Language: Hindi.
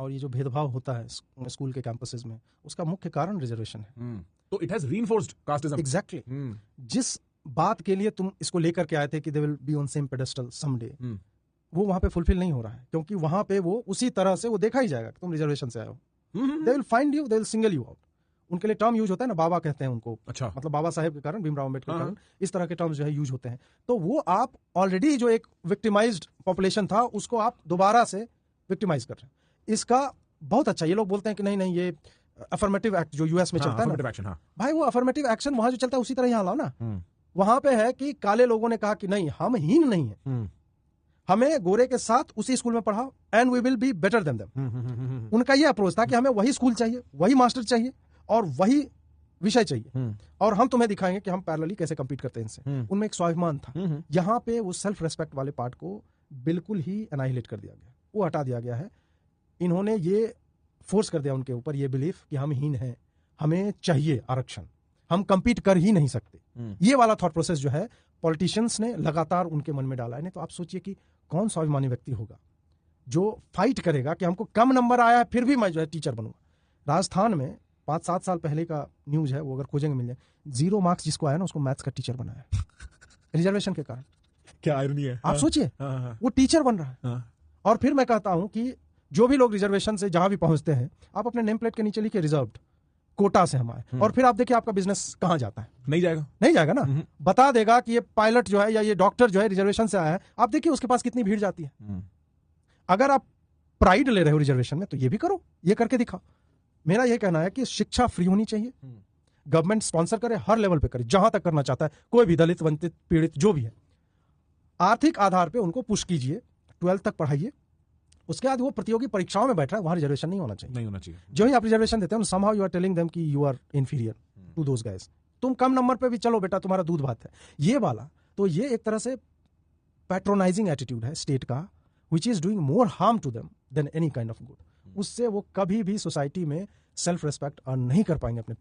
और ये जो भेदभाव होता है स्कूल के कैंपसेस में, उसका मुख्य कारण रिजर्वेशन है। तो it has reinforced casteism. Exactly. जिस बात के लिए तुम इसको लेकर के आए थे कि they will be on same pedestal someday, वो वहां पे फुलफिल नहीं हो रहा है, क्योंकि वहां पे वो उसी तरह से वो देखा ही जाएगा कि तुम रिजर्वेशन से आए हो। They will find you, they will single you out. उनके लिए टर्म यूज होता है ना, बाबा कहते हैं उनको। अच्छा। मतलब बाबा साहेब के कारण, भीमराव अम्बेडकर के कारण इस तरह के टर्म्स जो है यूज होते हैं। तो वो आप ऑलरेडी जो एक विक्टिमाइज्ड पॉपुलेशन था उसको आप दोबारा से विक्टिमाइज कर रहे हैं। इसका बहुत अच्छा, ये लोग बोलते हैं कि नहीं नहीं ये अफर्मेटिव एक्ट जो यूएस में चलता है ना, भाई वो अफर्मेटिव एक्शन वहां जो चलता है उसी तरह यहाँ लाओ ना। वहां पे है कि काले लोगों ने कहा कि नहीं हम हीन नहीं है, हमें गोरे के साथ उसी स्कूल में पढ़ाओ and we will be better than them. उनका ये अप्रोच था कि हमें वही स्कूल चाहिए, वही मास्टर चाहिए और वही विषय चाहिए, और हम तुम्हें दिखाएंगे कि हम पैरेलली कैसे कंपीट करते हैं इनसे। उनमें एक स्वाभिमान था। यहाँ पे वो सेल्फ रेस्पेक्ट वाले पार्ट को बिल्कुल ही एनाहिलेट कर दिया गया, वो हटा दिया गया है। इन्होंने ये फोर्स कर दिया उनके ऊपर ये बिलीफ कि हम हीन हैं, हमें चाहिए आरक्षण, हम कंपीट कर ही नहीं सकते। ये वाला थॉट प्रोसेस जो है पॉलिटिशियंस ने लगातार उनके मन में डाला है। नहीं तो आप सोचिए कि कौन स्वाभिमानी व्यक्ति होगा जो फाइट करेगा कि हमको कम नंबर आया है फिर भी मैं जो है टीचर बनूंगा। राजस्थान में 5-7 साल पहले का न्यूज है, वो अगर खोजेंगे मिल जाए, 0 मार्क्स जिसको आया ना उसको मैथ्स का टीचर बनाया रिजर्वेशन के कारण। क्या आयरनी है। आप सोचिए वो टीचर बन रहा है। और फिर मैं कहता हूं कि जो भी लोग रिजर्वेशन से जहां भी पहुंचते हैं, आप अपने नेम प्लेट के नीचे लिखिए रिजर्व्ड, कोटा से हम आए, और फिर आप देखिए आपका बिजनेस कहां जाता है। नहीं जाएगा, नहीं जाएगा ना। बता देगा कि ये पायलट जो है या ये डॉक्टर जो है रिजर्वेशन से आया है, आप देखिए उसके पास कितनी भीड़ जाती है। अगर आप प्राइड ले रहे हो रिजर्वेशन में तो ये भी करो, ये करके दिखाओ। मेरा ये कहना है कि शिक्षा फ्री होनी चाहिए, गवर्नमेंट स्पॉन्सर करे, हर लेवल पे करे, जहां तक करना चाहता है कोई भी, दलित वंचित पीड़ित जो भी है, आर्थिक आधार पे उनको पुश कीजिए, 12th तक पढ़ाइए। उसके बाद वो प्रतियोगी परीक्षाओं में बैठ रहा है, वहां रिजर्वेशन नहीं होना चाहिए। नहीं होना चाहिए। जो ही आप रिजर्वेशन देते हैं somehow you are telling them कि you are inferior to those guys। तुम कम नंबर पे भी चलो बेटा, तुम्हारा दूध भात है, ये वाला। तो ये एक तरह से पैट्रोनाइजिंग एटीट्यूड है स्टेट का, which is doing more harm to them than any kind of good। उससे वो कभी भी सोसाइटी में सेल्फ रेस्पेक्ट अर्न नहीं कर पाएंगे अपने